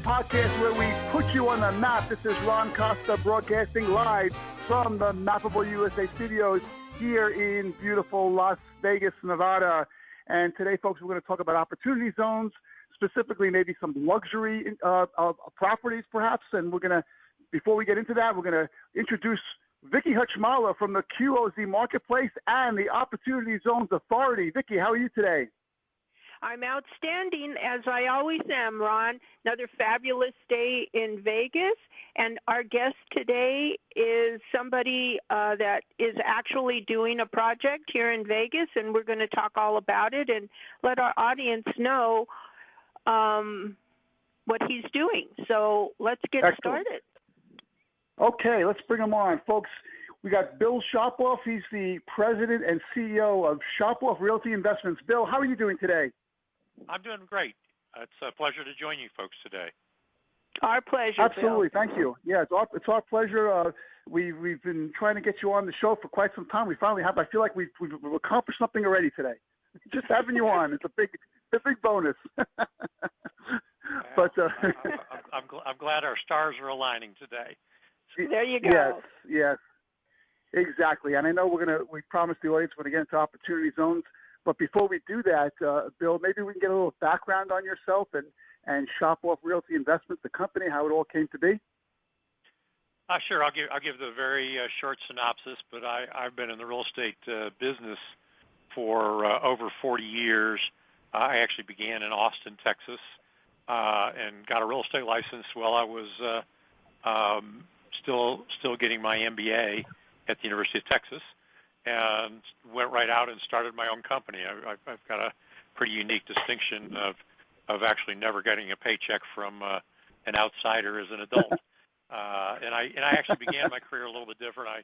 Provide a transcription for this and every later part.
podcast where we put you on the map. This is Ron Costa broadcasting live from the Mappable USA studios here in beautiful Las Vegas, Nevada. And today, folks, we're going to talk about opportunity zones, specifically maybe some luxury properties, perhaps. And we're going to, before we get into that, we're going to introduce Vicki Hutchmala from the QOZ Marketplace and the Opportunity Zones Authority. Vicki, how are you today? I'm outstanding, as I always am, Ron. Another fabulous day in Vegas. And our guest today is somebody that is actually doing a project here in Vegas, and we're going to talk all about it and let our audience know what he's doing. So let's get started. Okay, let's bring him on, folks. We got Bill Shopoff. He's the president and CEO of Shopoff Realty Investments. Bill, how are you doing today? I'm doing great. It's a pleasure to join you folks today. Our pleasure, Absolutely. Bill. Thank you. Yeah, it's our pleasure. We've been trying to get you on the show for quite some time. We finally have. I feel like we've accomplished something already today. Just having you on, it's a big bonus. But I'm glad our stars are aligning today. There you go. Yes, exactly. And I know we promised the audience we're going to get into opportunity zones. But before we do that, Bill, maybe we can get a little background on yourself and Shopoff Realty Investments, the company, how it all came to be. Sure. I'll give the very short synopsis. But I've been in the real estate business for over 40 years. I actually began in Austin, Texas, and got a real estate license while I was still getting my MBA at the University of Texas. And went right out and started my own company. I've got a pretty unique distinction of actually never getting a paycheck from an outsider as an adult. And I actually began my career a little bit different. I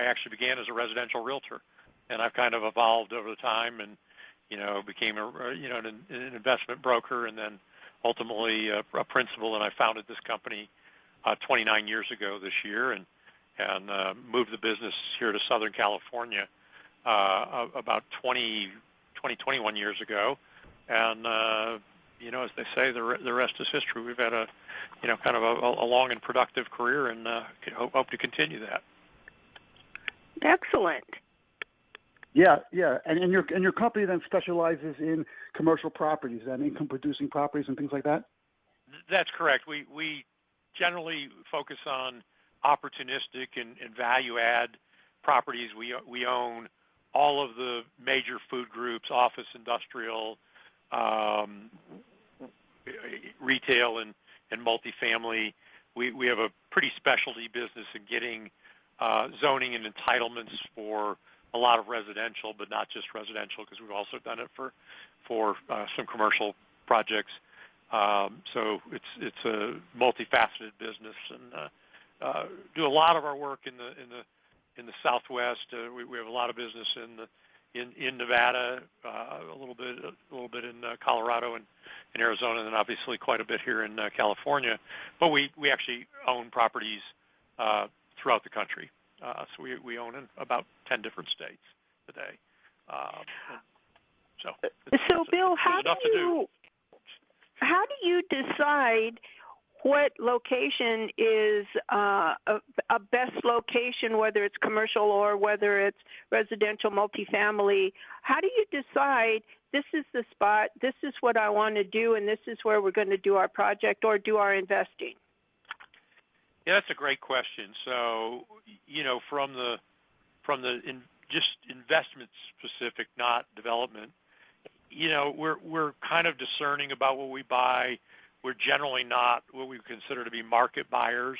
actually began as a residential realtor, and I've kind of evolved over the time, and became an investment broker, and then ultimately a principal. And I founded this company 29 years ago this year, and moved the business here to Southern California about 21 years ago. And, as they say, the rest is history. We've had a long and productive career, and hope to continue that. Excellent. Yeah. And your company then specializes in commercial properties and income-producing properties and things like that? That's correct. We generally focus on opportunistic and value-add properties. We own all of the major food groups, office, industrial, retail, and multifamily. We have a pretty specialty business in getting zoning and entitlements for a lot of residential, but not just residential, because we've also done it for some commercial projects. So it's a multifaceted business, and do a lot of our work in the Southwest. We have a lot of business in Nevada, a little bit in Colorado and Arizona, and then obviously quite a bit here in California. But we actually own properties throughout the country. So we own in about 10 different states today. So Bill, how do you decide what location is a best location, whether it's commercial or whether it's residential multifamily? How do you decide this is the spot, this is what I want to do, and this is where we're going to do our project or do our investing? Yeah, that's a great question. So, from the just investment specific, not development, we're kind of discerning about what we buy. We're generally not what we consider to be market buyers,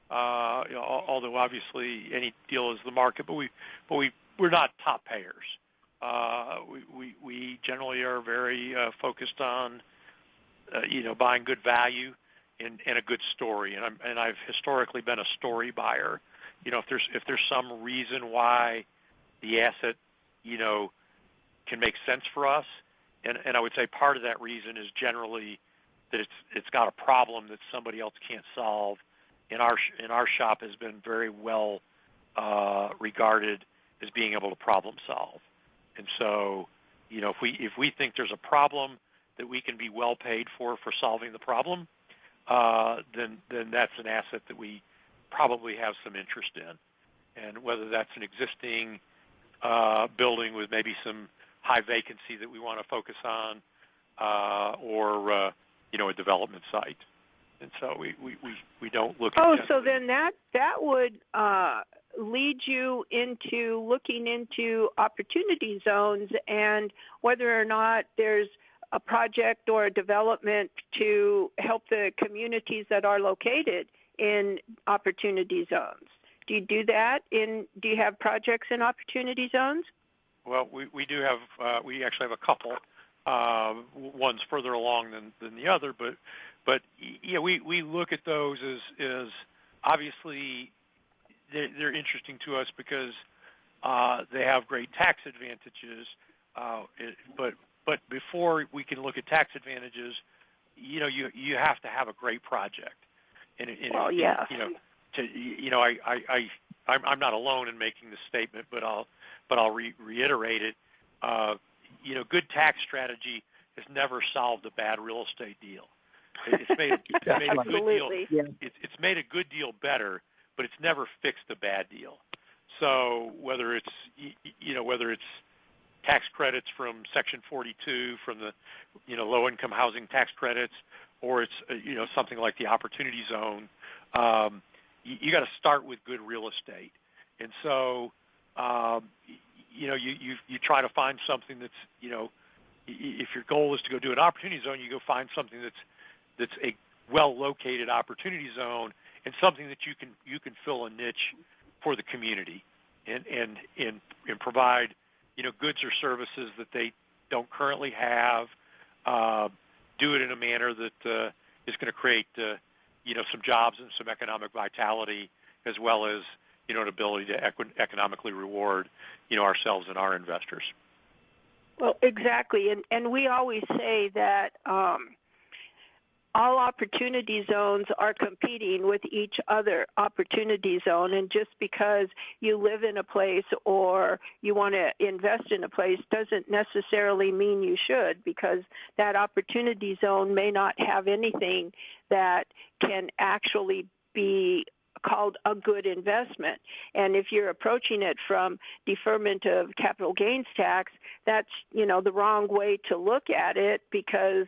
although obviously any deal is the market. But we're not top payers. We generally are very focused on buying good value and a good story. And I've historically been a story buyer. If there's some reason why the asset can make sense for us, and I would say part of that reason is generally that it's got a problem that somebody else can't solve. In our shop has been very well regarded as being able to problem solve. And so, if we think there's a problem that we can be well paid for solving the problem, then that's an asset that we probably have some interest in. And whether that's an existing building with maybe some high vacancy that we want to focus on, or a development site. And so we don't look at so then that would lead you into looking into opportunity zones and whether or not there's a project or a development to help the communities that are located in opportunity zones. Do you do that? Do you have projects in opportunity zones? Well, we do have. We actually have a couple. One's further along than the other, but yeah, we look at those as obviously they're interesting to us because they have great tax advantages. But before we can look at tax advantages, you have to have a great project. Yeah. I'm not alone in making this statement, but I'll reiterate it. Good tax strategy has never solved a bad real estate deal. It's made a good deal. Yeah. It's made a good deal better, but it's never fixed a bad deal. So whether it's tax credits from Section 42 from the low-income housing tax credits, or it's something like the Opportunity Zone, you got to start with good real estate. And so you try to find something that's if your goal is to go do an Opportunity Zone, you go find something that's a well-located Opportunity Zone and something that you can fill a niche for the community and provide goods or services that they don't currently have. Do it in a manner that is going to create some jobs and some economic vitality, as well as an ability to economically reward ourselves and our investors. Well, exactly, and we always say that all opportunity zones are competing with each other opportunity zone, and just because you live in a place or you want to invest in a place doesn't necessarily mean you should, because that opportunity zone may not have anything that can actually be called a good investment. And if you're approaching it from deferment of capital gains tax, that's the wrong way to look at it, because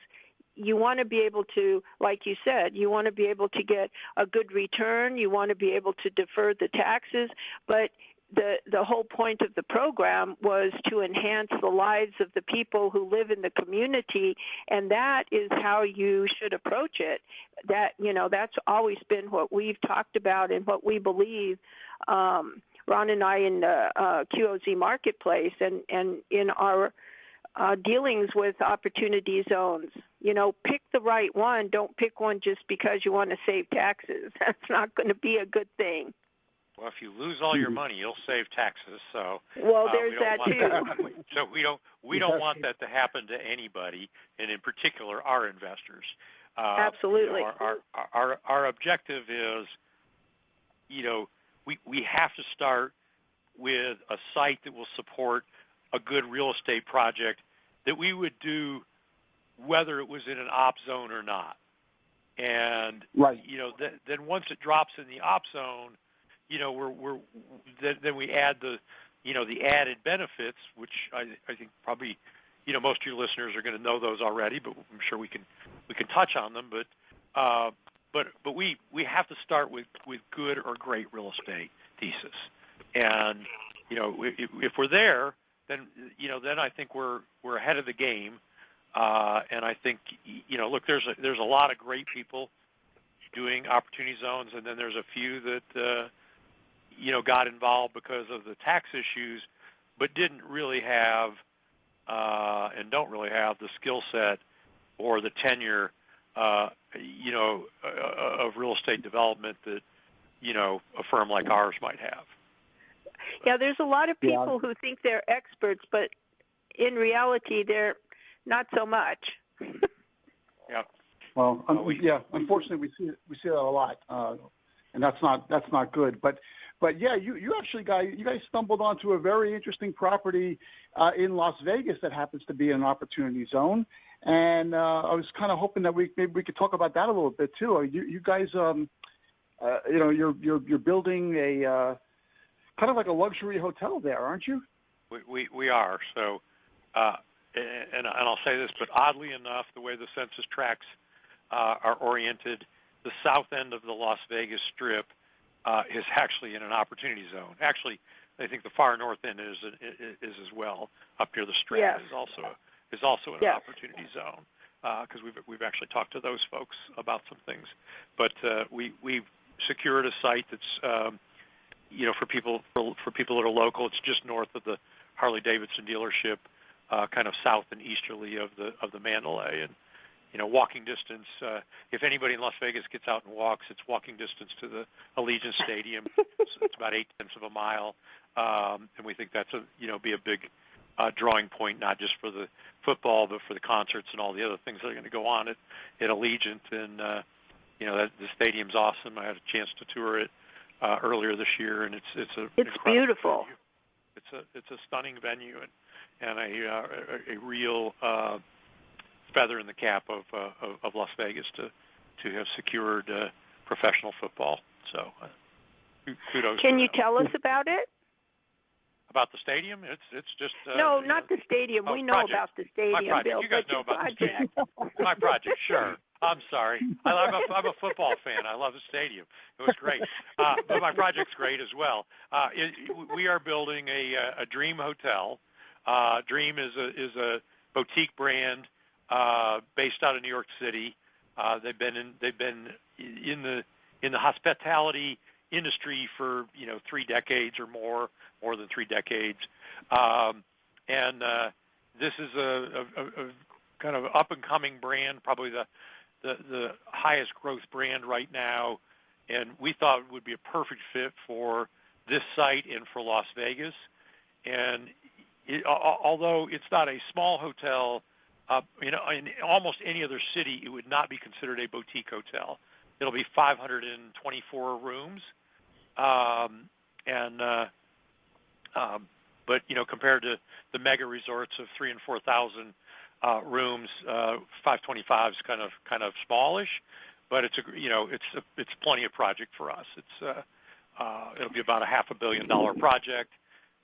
you want to be able to, like you said, you want to be able to get a good return. You want to be able to defer the taxes. But the whole point of the program was to enhance the lives of the people who live in the community, and that is how you should approach it. That's always been what we've talked about and what we believe, Ron and I in the QOZ marketplace and in our dealings with opportunity zones. Pick the right one. Don't pick one just because you want to save taxes. That's not going to be a good thing. Well, if you lose all your money, you'll save taxes. So there's that too. So we don't want that to happen to anybody, and in particular our investors. Absolutely. Our objective is, we have to start with a site that will support a good real estate project that we would do whether it was in an op zone or not. And right. Then once it drops in the op zone, then we add the added benefits, which I think probably most of your listeners are going to know those already, but I'm sure we can touch on them. But we have to start with good or great real estate thesis, and if we're there, then I think we're ahead of the game, and I think look, there's a lot of great people doing opportunity zones, and then there's a few that got involved because of the tax issues, but didn't really have and don't really have the skill set or the tenure of real estate development that a firm like ours might have. Yeah, there's a lot of people who think they're experts, but in reality, they're not so much. Yeah. Well, unfortunately, we see that a lot, and that's not good. But yeah, you guys stumbled onto a very interesting property in Las Vegas that happens to be an opportunity zone, And I was kind of hoping that maybe we could talk about that a little bit too. You guys, you're building a kind of like a luxury hotel there, aren't you? We are. So, and I'll say this, but oddly enough, the way the census tracts are oriented, the south end of the Las Vegas Strip is actually in an opportunity zone. Actually, I think the far north end is as well. Up here, the Strip is also in an opportunity zone, because we've actually talked to those folks about some things. But we've secured a site that's for people that are local. It's just north of the Harley Davidson dealership, kind of south and easterly of the Mandalay, and walking distance. If anybody in Las Vegas gets out and walks, it's walking distance to the Allegiant Stadium. It's about 0.8 of a mile, and we think that's be a big drawing point, not just for the football, but for the concerts and all the other things that are going to go on at Allegiant. And the stadium's awesome. I had a chance to tour it earlier this year, and it's beautiful. Venue. It's a stunning venue, and a real feather in the cap of Las Vegas to have secured professional football. So kudos. Can you tell us about it? About the stadium? It's just no, not the stadium. We know project. About the stadium, my project. Bill. You guys know about the stadium. My project, sure. I'm sorry. I'm a football fan. I love the stadium. It was great. But my project's great as well. We are building a Dream hotel. Dream is a boutique brand based out of New York City. They've been in the hospitality industry for 3 decades or more than 3 decades, and this is a kind of up and coming brand, probably the highest growth brand right now, and we thought it would be a perfect fit for this site and for Las Vegas. And although it's not a small hotel, in almost any other city, it would not be considered a boutique hotel. It'll be 524 rooms, but compared to the mega resorts of 3,000 and 4,000 rooms, 525 is kind of smallish, but it's plenty of project for us. It'll be about a $500 million project,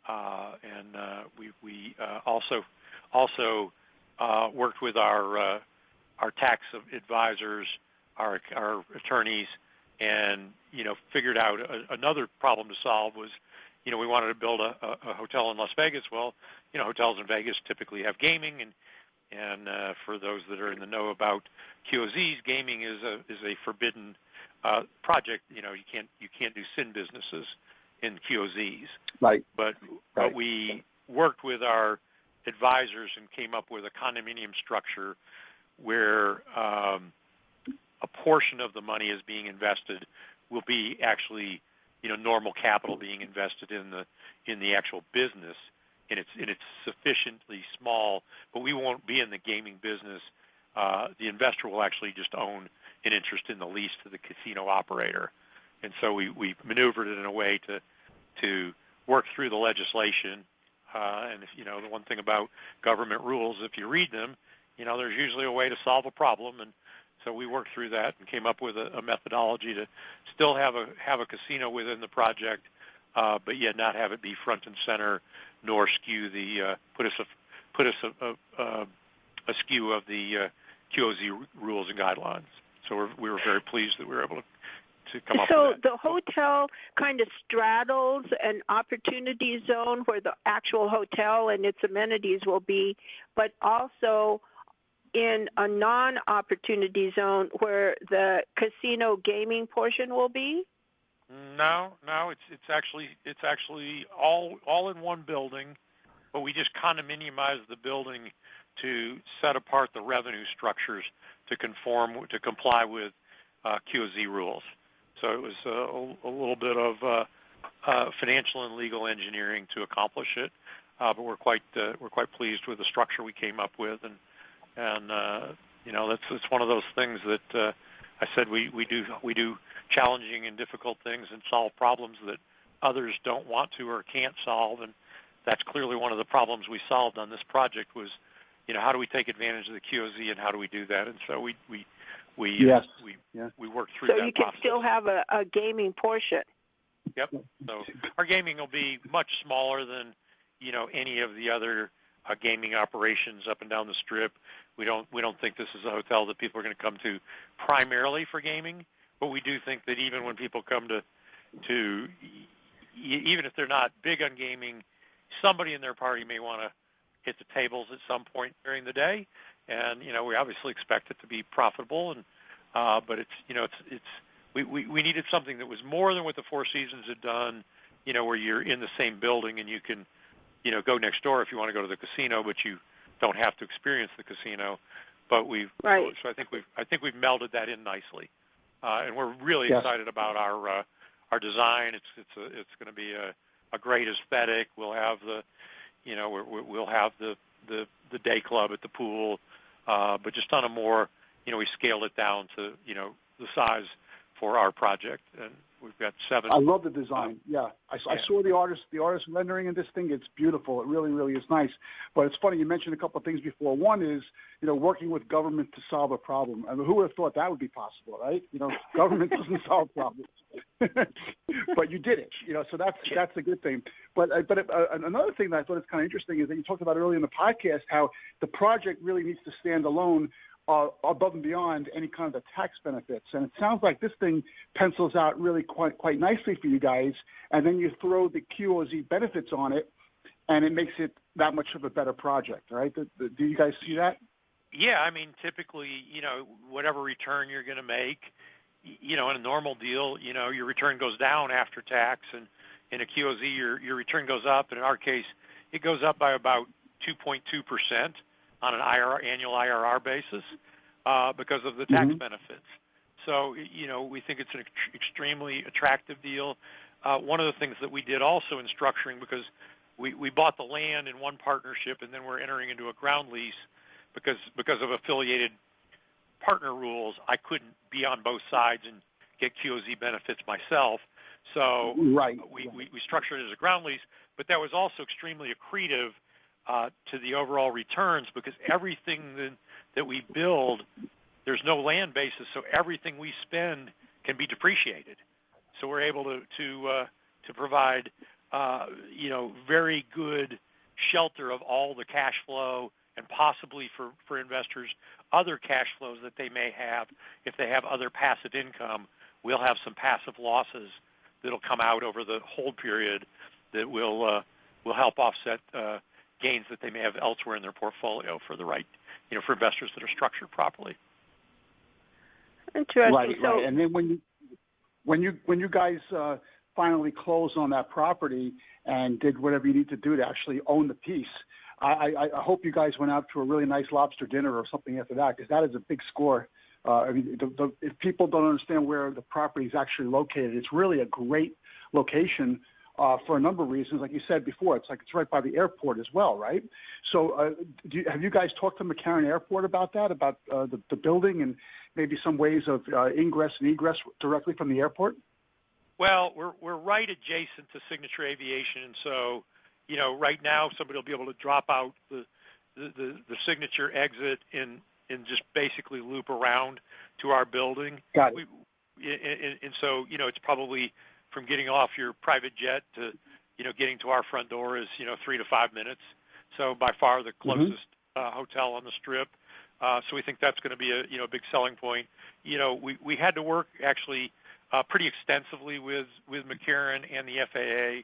and we also worked with our tax advisors, our attorneys, and figured out another problem to solve was, we wanted to build a hotel in Las Vegas. Well, hotels in Vegas typically have gaming, and for those that are in the know about QOZs, gaming is a forbidden project. You can't do sin businesses in QOZs. Right. But we worked with our advisors and came up with a condominium structure where a portion of the money is being invested will be actually normal capital being invested in the actual business, and it's sufficiently small, but we won't be in the gaming business. The investor will actually just own an interest in the lease to the casino operator, and so we maneuvered it in a way to work through the legislation. And if the one thing about government rules, if you read them, there's usually a way to solve a problem, and so we worked through that and came up with a methodology to still have a casino within the project, but yet not have it be front and center, nor skew put us askew of the QOZ rules and guidelines. So we were very pleased that we were able to come up with that. So the hotel kind of straddles an opportunity zone where the actual hotel and its amenities will be, but also in a non-opportunity zone where the casino gaming portion will be? No, it's actually all in one building, but we just condominiumized the building to set apart the revenue structures to comply with QOZ rules. So it was a little bit of financial and legal engineering to accomplish it, but we're quite pleased with the structure we came up with, and that's one of those things that I said we do challenging and difficult things and solve problems that others don't want to or can't solve, and that's clearly one of the problems we solved on this project was how do we take advantage of the QOZ and how do we do that? And so we Yes. we work through So that you can process. still have a gaming portion. Yep. So our gaming will be much smaller than any of the other gaming operations up and down the strip. We don't think this is a hotel that people are going to come to primarily for gaming, but we do think that even when people come to even if they're not big on gaming, somebody in their party may want to hit the tables at some point during the day, and we obviously expect it to be profitable, and but we needed something that was more than what the Four Seasons had done, where you're in the same building and you can go next door if you want to go to the casino, but you don't have to experience the casino. But right. So I think we've melded that in nicely, and we're really excited about our design. It's going to be a great aesthetic. We'll have we'll have the day club at the pool, but just on a more we scaled it down to the size for our project, and we've got 7. I love the design. I saw the artist rendering in this thing. It's beautiful. It really, really is nice. But it's funny, you mentioned a couple of things before. One is, working with government to solve a problem. I mean, who would have thought that would be possible, right? Government doesn't solve problems, but you did it. So that's a good thing. But another thing that I thought is kind of interesting is that you talked about earlier in the podcast how the project really needs to stand alone above and beyond any kind of the tax benefits. And it sounds like this thing pencils out really quite nicely for you guys, and then you throw the QOZ benefits on it, and it makes it that much of a better project, right? Do you guys see that? Yeah, I mean, typically, whatever return you're going to make, in a normal deal, your return goes down after tax, and in a QOZ, your return goes up, and in our case, it goes up by about 2.2% on an annual IRR basis because of the tax benefits. So, we think it's an extremely attractive deal. One of the things that we did also in structuring, because we bought the land in one partnership and then we're entering into a ground lease because of affiliated partner rules, I couldn't be on both sides and get QOZ benefits myself. So we structured it as a ground lease, but that was also extremely accretive to the overall returns because everything that we build, there's no land basis, so everything we spend can be depreciated. So we're able to provide very good shelter of all the cash flow and possibly for investors other cash flows that they may have. If they have other passive income, we'll have some passive losses that'll come out over the hold period that will help offset gains that they may have elsewhere in their portfolio for the right, for investors that are structured properly. Interesting. Right. And then when you guys finally closed on that property and did whatever you need to do to actually own the piece, I hope you guys went out to a really nice lobster dinner or something after that, because that is a big score. I mean, if people don't understand where the property is actually located, it's really a great location for a number of reasons. Like you said before, it's right by the airport as well, right? So have you guys talked to McCarran Airport about that, about the building and maybe some ways of ingress and egress directly from the airport? Well, we're right adjacent to Signature Aviation, and so right now somebody will be able to drop out the Signature exit and just basically loop around to our building. Got it. And so it's probably from getting off your private jet to getting to our front door is 3 to 5 minutes. So by far the closest hotel on the strip. So we think that's going to be a big selling point. We had to work actually pretty extensively with McCarran and the FAA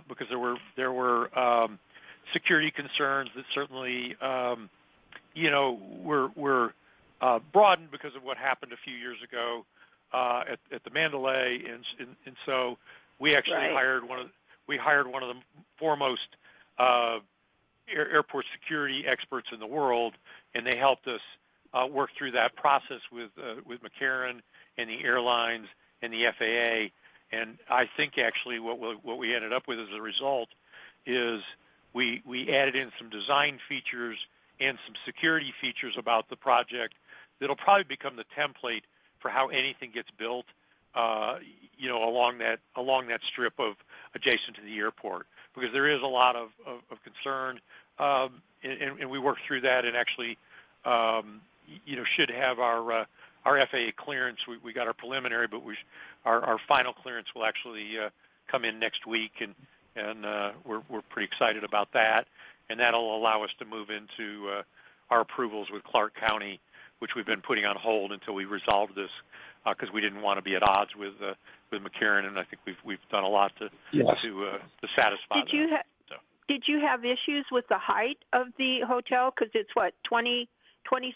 because there were security concerns that certainly were broadened because of what happened a few years ago at the Mandalay, and so we actually hired one of the foremost airport security experts in the world, and they helped us work through that process with McCarran and the airlines and the FAA. And I think actually what we ended up with as a result is we added in some design features and some security features about the project that'll probably become the template for how anything gets built, along that strip of adjacent to the airport, because there is a lot of concern and we worked through that, and actually, should have our FAA clearance. We got our preliminary, but our final clearance will actually come in next week, and we're pretty excited about that, and that'll allow us to move into our approvals with Clark County, which we've been putting on hold until we resolve this, because we didn't want to be at odds with McCarran, and I think we've done a lot to satisfy them. Did you have issues with the height of the hotel? Because it's 20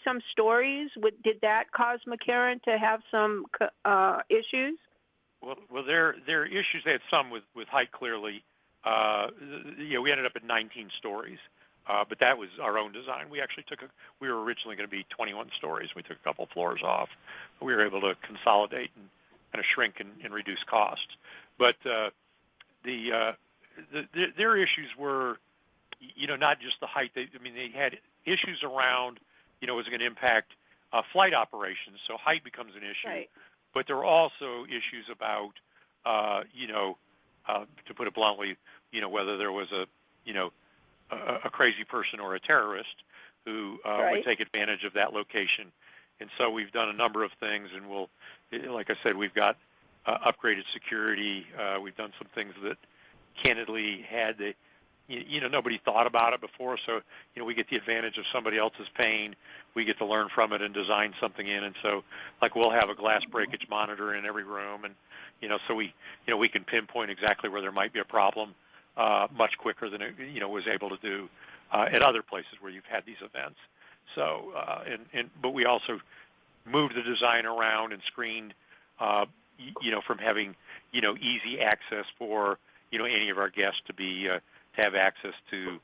some stories. Did that cause McCarran to have some issues? Well, there are issues. They had some with height, clearly. We ended up at 19 stories, but that was our own design. We actually we were originally going to be 21 stories. We took a couple floors off. We were able to consolidate and kind of shrink and reduce costs. But their issues were, not just the height. They had issues around, was it going to impact flight operations? So height becomes an issue. Right. But there were also issues about, to put it bluntly, whether there was a crazy person or a terrorist who would take advantage of that location. And so we've done a number of things, and like I said, we've got upgraded security. We've done some things that candidly nobody thought about it before. So, we get the advantage of somebody else's pain. We get to learn from it and design something in. And so, like, we'll have a glass breakage monitor in every room, and so we can pinpoint exactly where there might be a problem much quicker than it was able to do at other places where you've had these events. So, but we also moved the design around and screened, from having easy access for any of our guests to have access to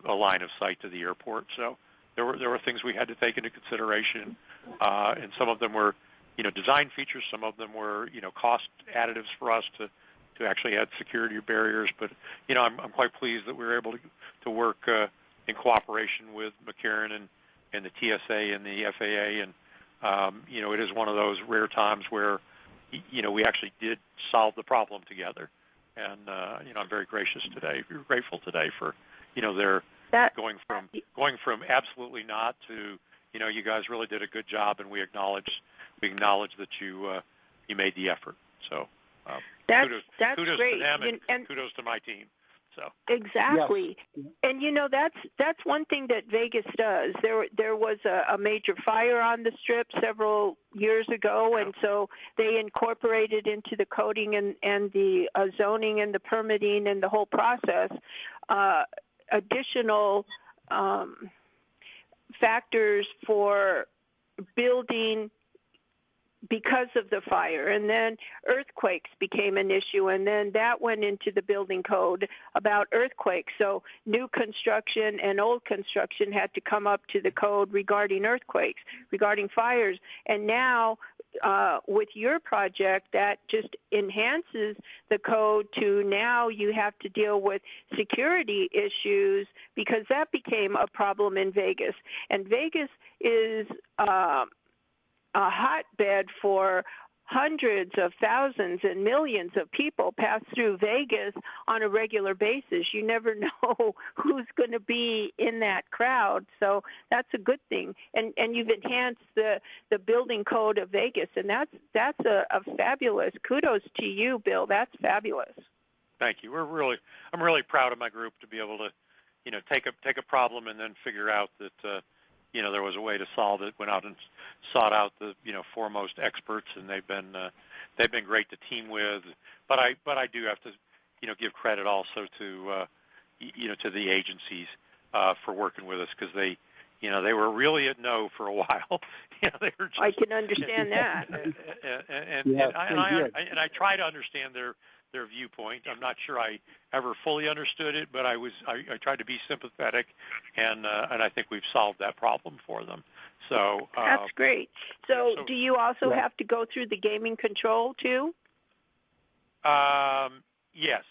a line of sight to the airport. So there were things we had to take into consideration, and some of them were design features. Some of them were cost additives for us to actually add security barriers. But I'm quite pleased that we were able to work in cooperation with McCarran and the TSA and the FAA, and it is one of those rare times where we actually did solve the problem together. And I'm very grateful today for their going from absolutely not to you guys really did a good job, and we acknowledge that you made the effort. So kudos great. to them, and kudos to my team. So exactly, yes. And that's one thing that Vegas does. There was a major fire on the Strip several years ago, and so they incorporated into the coding and the zoning and the permitting and the whole process additional factors for building because of the fire. And then earthquakes became an issue, and then that went into the building code about earthquakes. So new construction and old construction had to come up to the code regarding earthquakes, regarding fires. And now with your project, that just enhances the code to now you have to deal with security issues, because that became a problem in Vegas. And Vegas is a hotbed for hundreds of thousands and millions of people pass through Vegas on a regular basis. You never know who's going to be in that crowd. So that's a good thing. And you've enhanced the building code of Vegas, and that's a fabulous kudos to you, Bill. That's fabulous. Thank you. I'm really proud of my group to be able to, take a problem and then figure out that there was a way to solve it. Went out and sought out the foremost experts, and they've been great to team with. But I do have to give credit also to to the agencies for working with us, because they were really at no for a while. They were just, I can understand that. And I try to understand their viewpoint. I'm not sure I ever fully understood it, but I tried to be sympathetic, and I think we've solved that problem for them. So that's great. So do you also have to go through the gaming control too? Yes,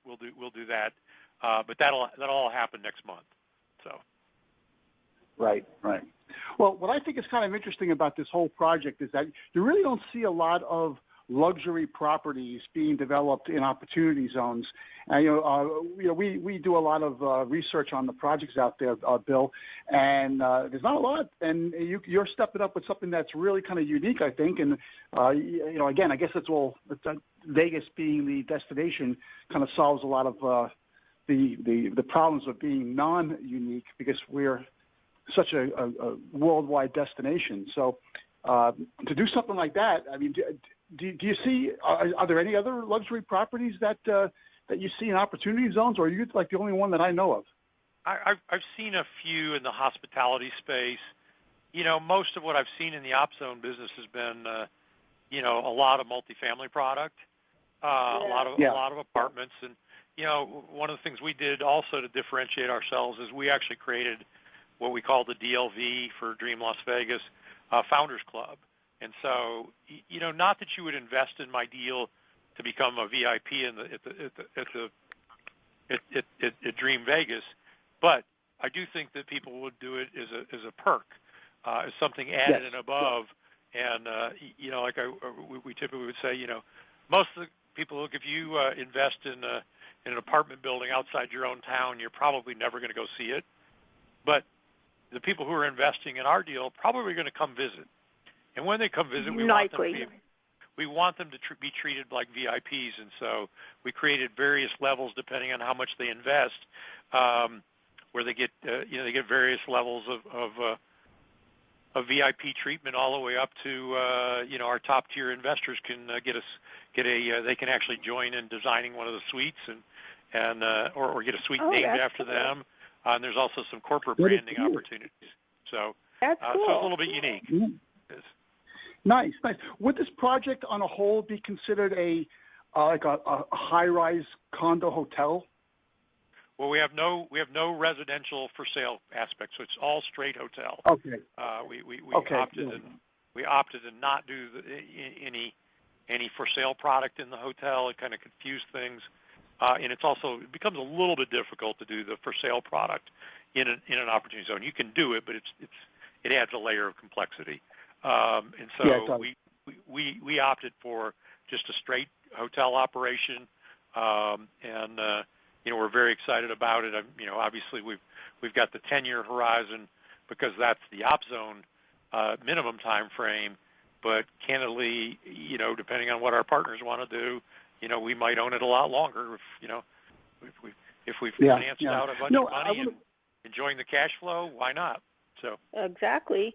we'll do that, but that'll all happen next month. So. Right. Well, what I think is kind of interesting about this whole project is that you really don't see a lot of luxury properties being developed in opportunity zones. And, we do a lot of research on the projects out there, Bill, and there's not a lot. And you're stepping up with something that's really kind of unique, I think. And, again, I guess Vegas being the destination kind of solves a lot of the problems of being non-unique because we're such a worldwide destination. So to do something like that, I mean, do you see, are there any other luxury properties that you see in opportunity zones, or are you like the only one that I know of? I've seen a few in the hospitality space. Most of what I've seen in the op zone business has been, a lot of multifamily product, a lot of apartments. And, one of the things we did also to differentiate ourselves is we actually created what we call the DLV for Dream Las Vegas Founders Club. And so, not that you would invest in my deal to become a VIP at Dream Vegas, but I do think that people would do it as a perk, as something added and above. And we typically would say, most of the people, look, if you invest in an apartment building outside your own town, you're probably never going to go see it. But the people who are investing in our deal probably are going to come visit. And when they come visit, we want them to be treated like VIPs. And so we created various levels depending on how much they invest, where they get various levels of VIP treatment all the way up to our top tier investors can they can actually join in designing one of the suites or get a suite named after them. And there's also some corporate branding opportunities. So that's cool. So it's a little bit unique. Mm-hmm. Nice. Would this project on a whole be considered a high-rise condo hotel? Well, we have no residential for sale aspect, so it's all straight hotel. Okay. We opted to not do any for sale product in the hotel. It kind of confused things, and it becomes a little bit difficult to do the for sale product in an opportunity zone. You can do it, but it adds a layer of complexity. And so we opted for just a straight hotel operation, and we're very excited about it. Obviously we've got the 10-year horizon because that's the op zone minimum time frame. But candidly, depending on what our partners want to do, we might own it a lot longer if we financed out a bunch of money and enjoying the cash flow. Why not? So exactly.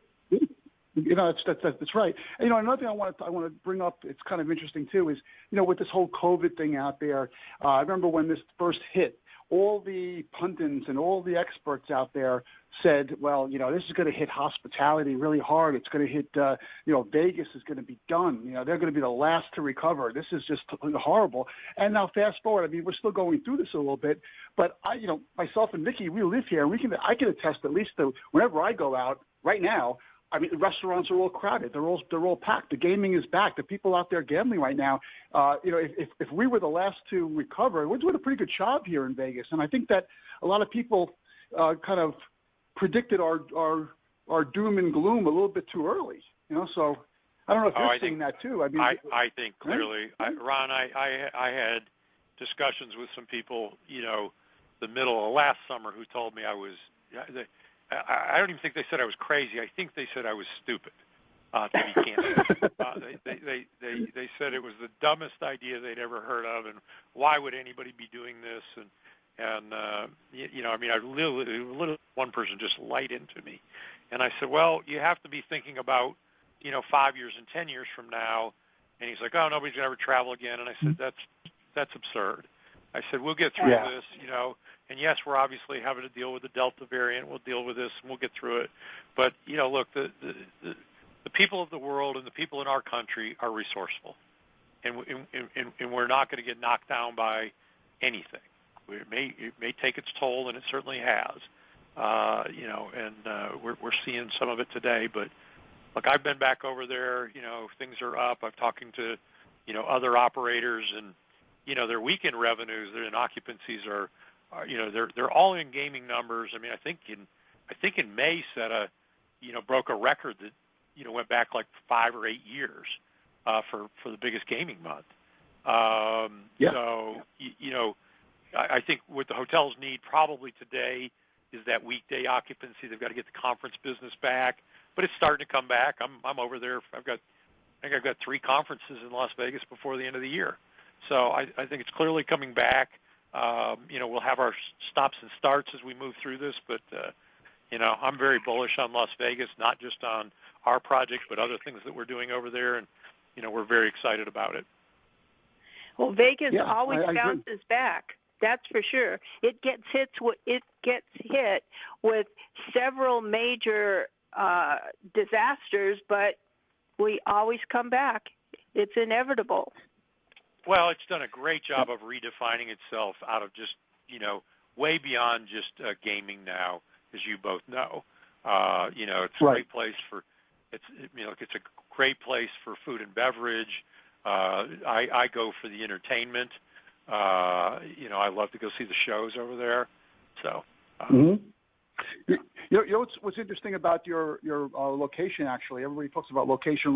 That's right. And, another thing I want to bring up, it's kind of interesting too, is with this whole COVID thing out there. I remember when this first hit, all the pundits and all the experts out there said, well, this is going to hit hospitality really hard. It's going to hit, Vegas is going to be done. They're going to be the last to recover. This is just horrible. And now fast forward, we're still going through this a little bit, but myself and Vicky, we live here, and I can attest at least that whenever I go out right now, the restaurants are all crowded. They're all packed. The gaming is back. The people out there gambling right now. If we were the last to recover, we're doing a pretty good job here in Vegas. And I think that a lot of people kind of predicted our doom and gloom a little bit too early. So I don't know if you're seeing that too. I think clearly, Ron. I had discussions with some people, the middle of last summer, who told me I was. I don't even think they said I was crazy. I think they said I was stupid, to be candid. They said it was the dumbest idea they'd ever heard of, and why would anybody be doing this? And I literally one person just light into me, and I said, well, you have to be thinking about, 5 years and 10 years from now. And he's like, oh, nobody's gonna ever travel again. And I said, that's absurd. I said, we'll get through this, and yes, we're obviously having to deal with the Delta variant. We'll deal with this, and we'll get through it. But, look, the people of the world and the people in our country are resourceful, and we're not going to get knocked down by anything. It may take its toll, and it certainly has, we're seeing some of it today. But, look, I've been back over there. Things are up. I'm talking to, other operators, and, their weekend revenues, their occupancies are they're all in gaming numbers. I think in May broke a record that went back like 5 or 8 years. for the biggest gaming month. So I think what the hotels need probably today is that weekday occupancy. They've got to get the conference business back, but it's starting to come back. I'm over there. I think I've got 3 conferences in Las Vegas before the end of the year. So I think it's clearly coming back. We'll have our stops and starts as we move through this, but I'm very bullish on Las Vegas, not just on our project, but other things that we're doing over there, and we're very excited about it. Well, Vegas always bounces back. That's for sure. It gets hit with several major disasters, but we always come back. It's inevitable. Well, it's done a great job of redefining itself out of just, way beyond just gaming now, as you both know. It's a great place it's a great place for food and beverage. I go for the entertainment. I love to go see the shows over there. So. What's interesting about your location, actually, everybody talks about location.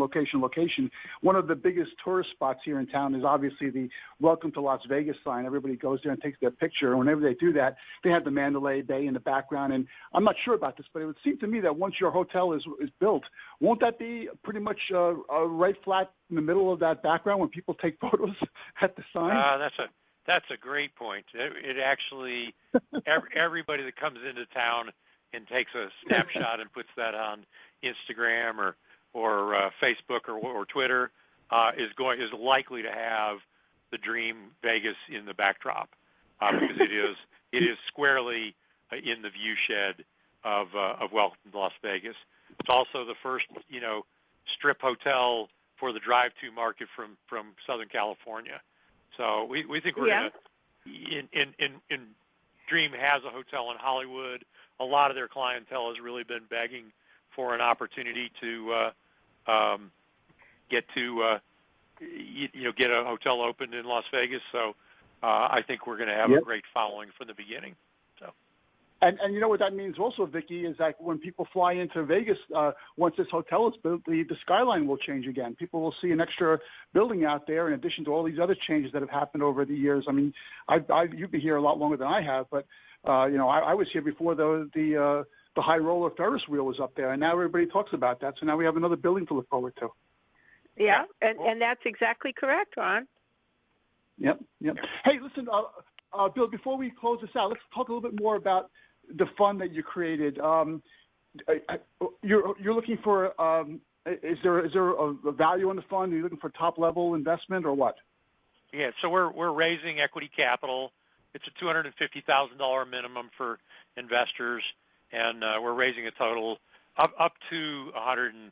One of the biggest tourist spots here in town is obviously the Welcome to Las Vegas sign. Everybody goes there and takes their picture. And whenever they do that, they have the Mandalay Bay in the background. And I'm not sure about this, but it would seem to me that once your hotel is built, won't that be pretty much right flat in the middle of that background when people take photos at the sign? That's a great point. It actually, everybody that comes into town and takes a snapshot and puts that on Instagram or Facebook or Twitter is likely to have the Dream Vegas in the backdrop because it is squarely in the view shed of Welcome to Las Vegas. It's also the first strip hotel for the drive-to market from Southern California. So we think we're going to, in Dream has a hotel in Hollywood. A lot of their clientele has really been begging for an opportunity to get a hotel opened in Las Vegas. So I think we're going to have a great following from the beginning. So. And you know what that means also, Vicki, is that when people fly into Vegas, once this hotel is built, the Skyline will change again. People will see an extra building out there in addition to all these other changes that have happened over the years. I mean, you've been here a lot longer than I have, but I was here before the high roller Ferris wheel was up there, and now everybody talks about that. So now we have another building to look forward to. Yeah, and that's exactly correct, Ron. Yep. Hey, listen, Bill, before we close this out, let's talk a little bit more about the fund that you created. You're looking for, is there a value on the fund? Are you looking for top level investment or what? Yeah, so we're raising equity capital. It's a $250,000 minimum for investors, and we're raising a total up to $185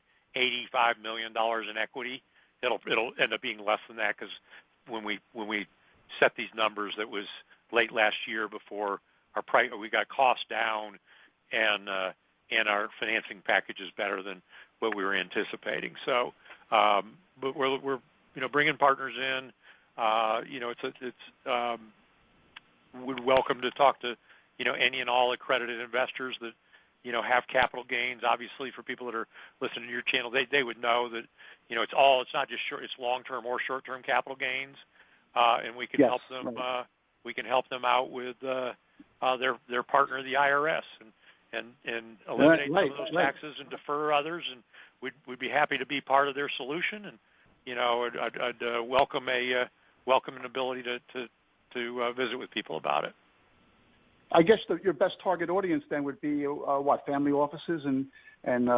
million in equity. It'll end up being less than that because when we set these numbers, that was late last year before our price, we got cost down, and our financing package is better than what we were anticipating. So, but we're bringing partners in. We're welcome to talk to any and all accredited investors that have capital gains. Obviously, for people that are listening to your channel, they would know that it's not just it's long-term or short-term capital gains, and we can help them. Right. We can help them out with their partner, the IRS, and eliminate some of those taxes and defer others. And we'd be happy to be part of their solution. And I'd welcome an ability to visit with people about it. I guess your best target audience then would be family offices and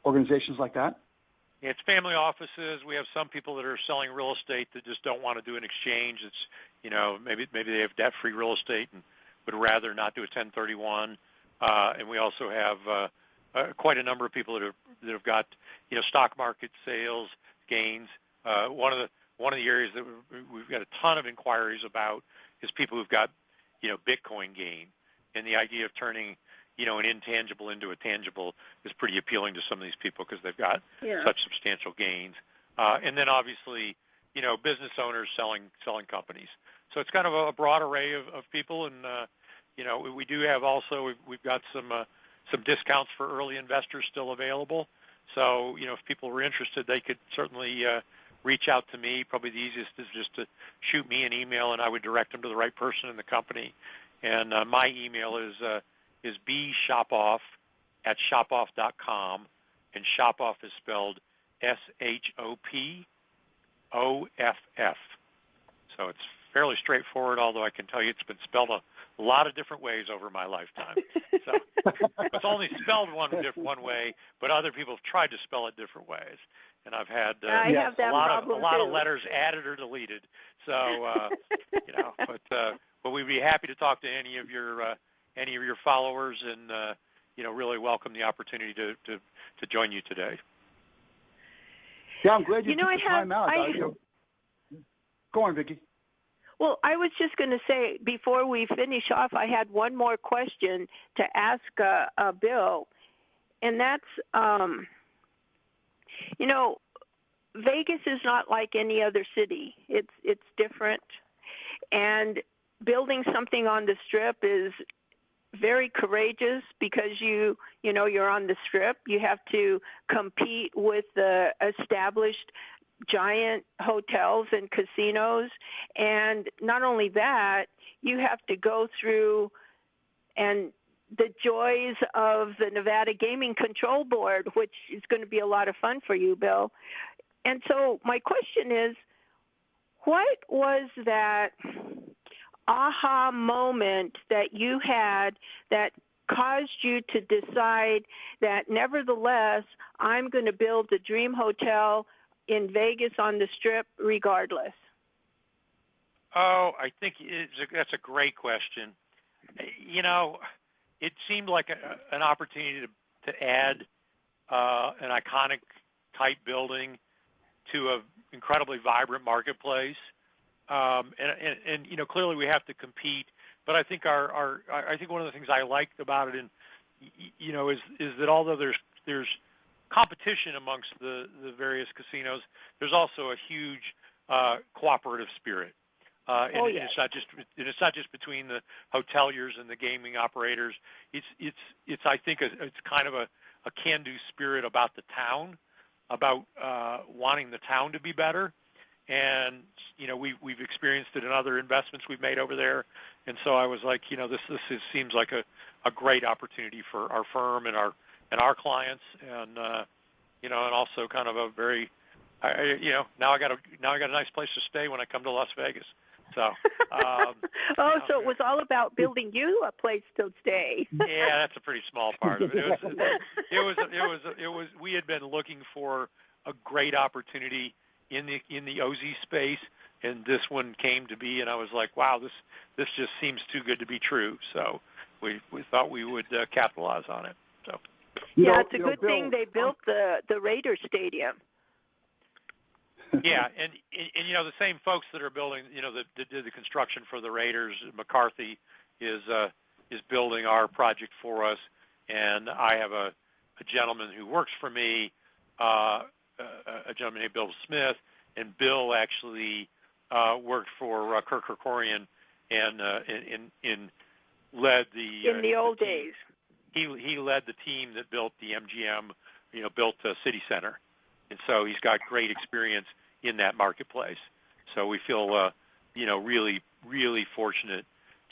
organizations like that? Yeah, it's family offices. We have some people that are selling real estate that just don't want to do an exchange. It's maybe they have debt-free real estate and would rather not do a 1031. And we also have quite a number of people that have got stock market sales gains. One of the areas that we've got a ton of inquiries about is people who've got Bitcoin gain, and the idea of turning an intangible into a tangible is pretty appealing to some of these people because they've got such substantial gains. And then obviously, business owners selling companies. So it's kind of a broad array of people. And, we do have also, we've got some discounts for early investors still available. So, if people were interested, they could certainly reach out to me. Probably the easiest is just to shoot me an email, and I would direct them to the right person in the company. And my email is bshopoff@shopoff.com, and Shopoff is spelled SHOPOFF. So it's fairly straightforward, although I can tell you it's been spelled a lot of different ways over my lifetime. So it's only spelled one way, but other people have tried to spell it different ways, and I've had I have that a lot problem of letters added or deleted. So but we'd be happy to talk to any of your followers, and really welcome the opportunity to join you today. Yeah, I'm glad you took the time out. Go on, Vicki. Well, I was just going to say, before we finish off, I had one more question to ask Bill, and that's, Vegas is not like any other city. It's different, and building something on the Strip is very courageous because you're on the Strip. You have to compete with the established giant hotels and casinos, and not only that, you have to go through and the joys of the Nevada Gaming Control Board, which is going to be a lot of fun for you, Bill. And so my question is, what was that aha moment that you had that caused you to decide that nevertheless, I'm going to build a dream hotel in Vegas on the Strip regardless? Oh, I think that's a great question. It seemed like an opportunity to add an iconic type building to an incredibly vibrant marketplace. And clearly we have to compete, but I think I think one of the things I liked about it, is that although there's competition amongst the various casinos, there's also a huge cooperative spirit. It's not just between the hoteliers and the gaming operators. It's I think it's kind of a can-do spirit about the town, about wanting the town to be better. And we've experienced it in other investments we've made over there. And so I was like, this seems like a great opportunity for our firm and our clients, and and also kind of a very, now I got a nice place to stay when I come to Las Vegas. So. So it was all about building you a place to stay. Yeah, that's a pretty small part of it. It was. We had been looking for a great opportunity in the OZ space, and this one came to be, and I was like, wow, this just seems too good to be true. So we thought we would capitalize on it. So. It's a good thing they built the Raiders Stadium. Yeah, and the same folks that are building, that did the construction for the Raiders, McCarthy is building our project for us, and I have a gentleman who works for me, a gentleman named Bill Smith, and Bill actually worked for Kirk Kerkorian and led the in the old days. He led the team that built the MGM, built City Center, and so he's got great experience in that marketplace. So we feel, really, really fortunate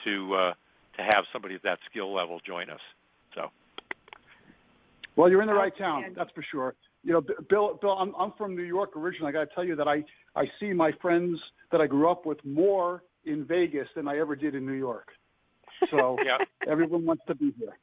to have somebody at that skill level join us. So. Well, you're in the right town, that's for sure. Bill, I'm from New York originally. I got to tell you that I see my friends that I grew up with more in Vegas than I ever did in New York. So everyone wants to be here,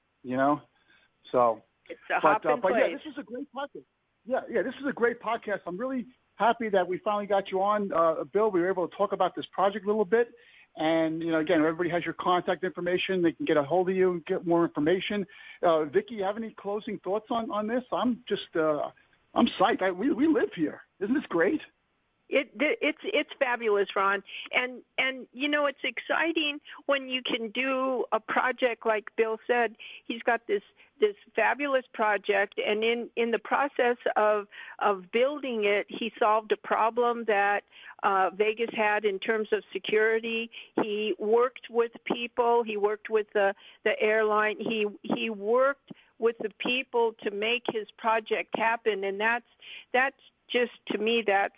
So. It's a hopping place. Yeah, this is a great podcast. Yeah, this is a great podcast. I'm really happy that we finally got you on, Bill. We were able to talk about this project a little bit. And, again, everybody has your contact information. They can get a hold of you and get more information. Vicki, you have any closing thoughts on this? I'm psyched. We live here. Isn't this great? It's fabulous, Ron, and it's exciting when you can do a project like Bill said. He's got this fabulous project, and in the process of building it, he solved a problem that Vegas had in terms of security. He worked with people. He worked with the airline. He worked with the people to make his project happen, and that's just, to me, that's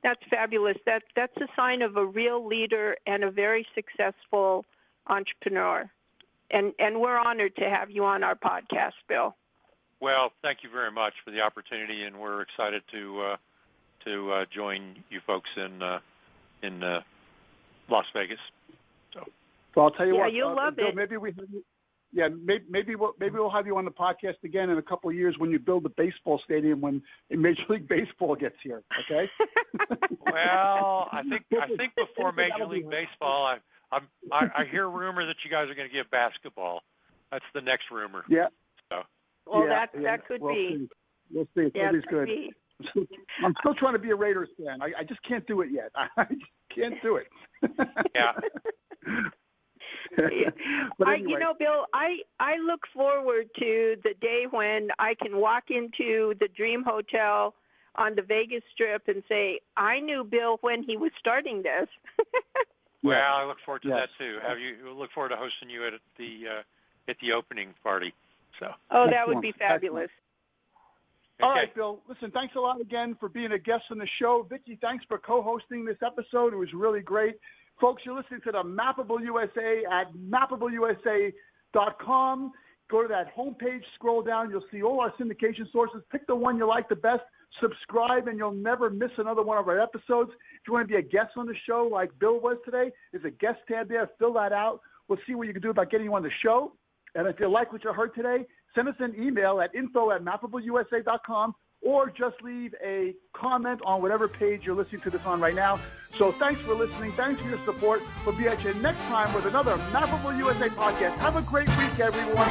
That's fabulous. That's a sign of a real leader and a very successful entrepreneur. And we're honored to have you on our podcast, Bill. Well, thank you very much for the opportunity, and we're excited to join you folks in Las Vegas. So I'll tell you what, you'll love Bill, it. maybe we'll have you on the podcast again in a couple of years when you build the baseball stadium when Major League Baseball gets here. Okay. Well, I think before Major League Baseball, I hear rumor that you guys are going to get basketball. That's the next rumor. Yeah. So. Well, that could be. We'll see. It's always good. Be. I'm still trying to be a Raiders fan. I just can't do it yet. I just can't do it. Yeah. But anyway. Bill, I look forward to the day when I can walk into the Dream Hotel on the Vegas Strip and say, I knew Bill when he was starting this. Well, I look forward to that too. Look forward to hosting you at the opening party. So. Oh, that would be fabulous. All right, Bill. Listen, thanks a lot again for being a guest on the show. Vicki, thanks for co-hosting this episode. It was really great. Folks, you're listening to the Mappable USA at mappableusa.com. Go to that homepage, scroll down. You'll see all our syndication sources. Pick the one you like the best. Subscribe, and you'll never miss another one of our episodes. If you want to be a guest on the show like Bill was today, there's a guest tab there. Fill that out. We'll see what you can do about getting you on the show. And if you like what you heard today, send us an email at info@mappableusa.com or just leave a comment on whatever page you're listening to this on right now. So thanks for listening. Thanks for your support. We'll be at you next time with another Mappable USA podcast. Have a great week, everyone.